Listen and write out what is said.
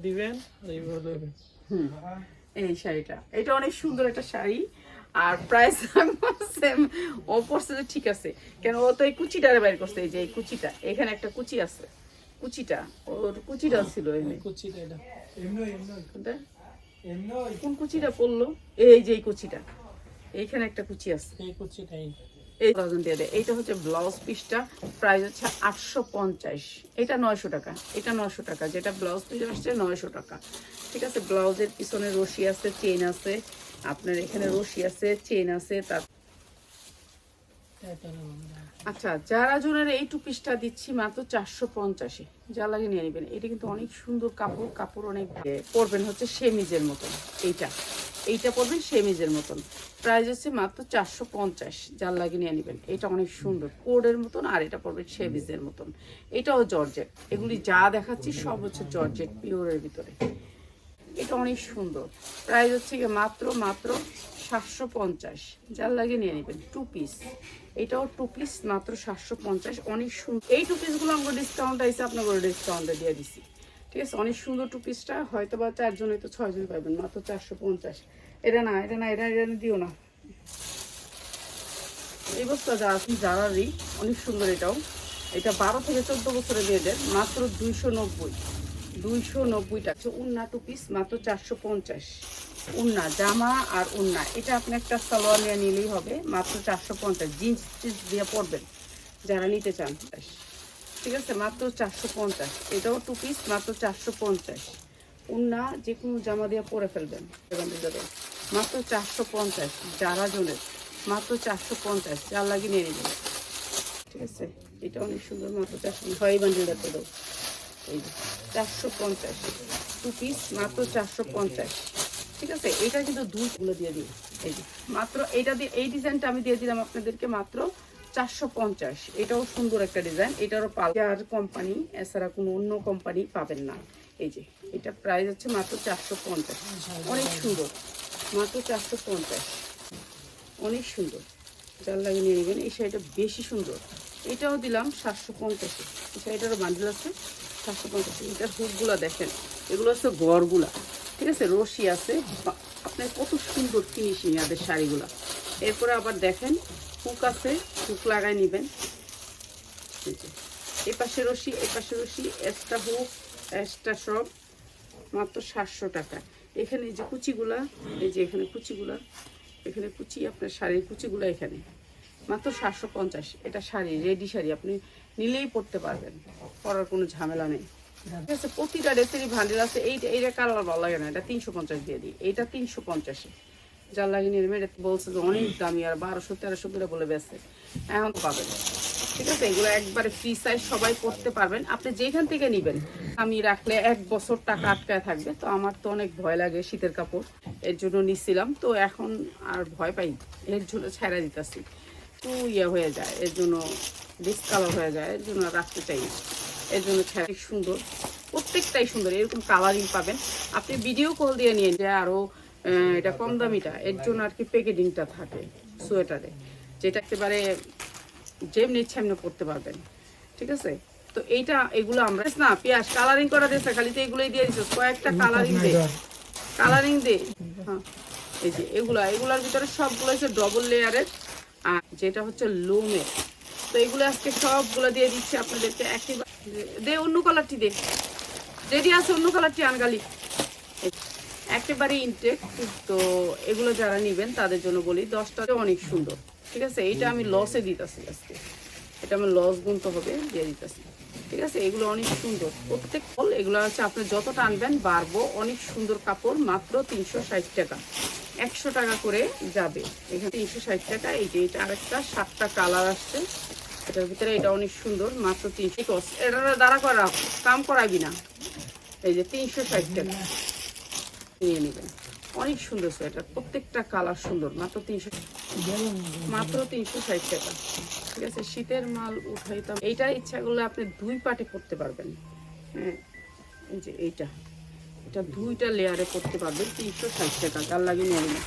দিবেন আর এইভাবে দেবেন। এই শাড়িটা, এটা অনেক সুন্দর একটা শাড়ি। আর প্রাইস সেম। ও পড়ছে যে ঠিক আছে, কেন ও তো এই কুচিটারে বাইর করছে। এই যে এই কুচিটা, এখানে একটা কুচি আছে, কুচিটা ওর কুচিটা ছিল এখানে। কুচিটা এটা কোন কুচিটা পড়লো? এই যে এই কুচিটা, এইখানে একটা কুচি আছে, এই কুচিটাই। এই দিয়ে দেয়। এইটা হচ্ছে ব্লাউজ পিসটা, প্রাইস হচ্ছে 850। এটা 900 টাকা, এটা 900 টাকা, যেটা ব্লাউজ পিস আসছে 900 টাকা। ঠিক আছে, ব্লাউজের পিছনে রশি আছে, চেন আছে, আপনার এখানে রশি আছে, চেন আছে। তার আচ্ছা, যারা জনের এই টু পিসটা দিচ্ছি মাত্র 450, যা লাগে নিয়ে নেবেন। এটা কিন্তু অনেক সুন্দর কাপড়, কাপড় অনেক পরবেন হচ্ছে সেমিজের মতন। এইটা পরবেন সেমিজের মতন, প্রাইস হচ্ছে মাত্র 450, যার লাগে নিয়ে নেবেন। এটা অনেক সুন্দর কোডের মতন, আর এটা পরবেন সেমিজের মতন। এটাও জর্জেট, এগুলি যা দেখাচ্ছি সব হচ্ছে জর্জেট পিওরের ভিতরে। এটা অনেক সুন্দর, প্রাইস হচ্ছে মাত্র 750, যার লাগে নিয়ে নেবেন। টু পিস, এটাও টু পিস, মাত্র 750। অনেক সুন্দর এই টু পিসগুলো আমরা ডিসকাউন্ট আইসে আপনাকে ডিসকাউন্টে দিয়ে দিছি। ঠিক আছে, অনেক সুন্দর টু পিসটা, হয়তো বা 4 জন হয়তো 6 জন পাবেন, মাত্র 450। এটা না, এটা না, এটা দিও না। এই বস্তা যা আছে জারারই, অনেক সুন্দর এটাও। এটা 12 থেকে 14 বছরের মেয়েদের, মাত্র 290 টাকা। উন্না টু পিস মাত্র 450। উন্না জামা আর উন্না, এটা আপনি একটা সালোয়ার নিয়ে নিলেই হবে, মাত্র 450। জিন্স টিন্স দিয়ে পরবেন যারা নিতে চান। ঠিক আছে, মাত্র 450। এটাও টু পিস, মাত্র 450। উন্না যে কোনো জামা দিয়ে পরে ফেলবেন, মাত্র 450। যারা জনের মাত্র 450, যার লাগে নিয়ে নেবেন। ঠিক আছে, এটা অনেক সুন্দর, মাত্র 400। হয় বান্ডিলটা তো দাও, এই 450 টু পিস, মাত্র 450। ঠিক আছে, এটা কিন্তু দুইগুলো দিয়ে দিই। এই যে মাত্র এইটা দিয়ে, এই ডিজাইনটা আমি দিয়ে দিলাম আপনাদেরকে মাত্র 450। এটাও সুন্দর একটা ডিজাইন, এটারও পালচার কোম্পানি, এছাড়া কোনো অন্য কোম্পানি পাবেন না। এই যে এটা প্রাইস হচ্ছে মাত্র 450, অনেক সুন্দর, মাত্র 450, অনেক সুন্দর, যার লাগে নিয়ে নেবেন। এই শাড়িটা বেশি সুন্দর, এটাও দিলাম 750। এই শাড়িটারও বান্ডেল আছে 750। এটার হুকগুলো দেখেন, এগুলো হচ্ছে গড়গুলা। ঠিক আছে, রশি আছে, আপনার কত সুন্দর ফিনিশিং এদের শাড়িগুলা। এরপরে আবার দেখেন হুক আছে, হুক লাগাই নেবেন। এই পাশে রশি, এই পাশে রশি, এক্সট্রা হুক, এক্সট্রা সব, মাত্র 700 টাকা। এখানে এই যে কুচিগুলা, এই যে এখানে কুচিগুলা, এখানে কুচি, আপনার শাড়ির কুচিগুলো এখানে, মাত্র 750। এটা শাড়ি, রেডি শাড়ি, আপনি নিলেই পরতে পারবেন, পরার কোনো ঝামেলা নেই। ঠিক আছে, প্রতিটা ড্রেসেরই ভান্ডেল আছে। এইটা কালার ভালো লাগে না, এটা 350 দিয়ে দিই। এইটা 350, যার লাগে নিয়ে নেবেন। এটা বলছে যে অনেক দামি, আর 1200-1300 করে বলে বেচে, এখন পাবেন। ঠিক আছে, এগুলো একবারে ফ্রি সাইজ, সবাই পরতে পারবেন, আপনি যেখান থেকে নেবেন। আমি রাখলে 1 বছর টাকা আটকায় থাকবে, তো আমার তো অনেক ভয় লাগে শীতের কাপড়, এর জন্য নিছিলাম। তো এখন আর ভয় পাই, এর জন্য ছেড়ে দিতেছি। তো হয়ে যায়, এর জন্য ডিসকালার হয়ে যায়, এর জন্য রাখতে চাই না, এর জন্য ছেড়ে। সুন্দর, প্রত্যেকটাই সুন্দর, এরকম কালারিং পাবেন। আপনি ভিডিও কল দিয়ে নিয়ে যে আরও এটা কম দামিটা, এর জন্য আর কি প্যাকেজিংটা থাকে সোয়েটারে, যেটা একেবারে যেমনি ইচ্ছা এমনি করতে পারবেন। ঠিক আছে, তো এইটা এগুলো আমরা না পেঁয়াজ কালারিং করা দিয়েছে, খালি তো এগুলোই দিয়ে দিচ্ছ, কয়েকটা কালারিং দে, কালারিং দে। হ্যাঁ, এই যে এগুলার ভিতরে সবগুলো হচ্ছে ডবল লেয়ারের, আর যেটা হচ্ছে লোমের। তো এগুলো আজকে সবগুলো দিয়ে দিচ্ছি আপনাদেরকে। একেবারে দে, অন্য কালারটি দে, যেটি আছে অন্য কালারটি আনগালি, একেবারে ইনটেক। তো এগুলো যারা নেবেন তাদের জন্য বলি 10টা অনেক সুন্দর। ঠিক আছে, এইটা আমি লসে দিতেছি আজকে, এটা আমি লস গুনতে হবে, দিয়ে দিতেছি। ঠিক আছে, এগুলো অনেক সুন্দর প্রত্যেক ফল, এগুলো হচ্ছে আপনি যত টানবেন বাড়বো। অনেক সুন্দর কাপড়, মাত্র 360 টাকা, 100 টাকা করে যাবে এখানে, 360 টাকা। এই যে এটা আরেকটা 7টা কালার আসছে এটার ভিতরে, এটা অনেক সুন্দর, মাত্র 300। এটা দাঁড়া করা কাম করাবি না, এই যে 360 টাকা নিয়ে নেবেন। অনেক সুন্দর সোয়েটার, প্রত্যেকটা কালার সুন্দর, মাত্র 360 টাকা। ঠিক আছে, শীতের মাল উঠাইতাম। এইটা ইচ্ছা করলে আপনি 2 পাটে পরতে পারবেন। হ্যাঁ, এই যে এটা 2টা লেয়ারে পরতে পারবেন, 360 টাকা, যার লাগে নিয়ে নেবেন।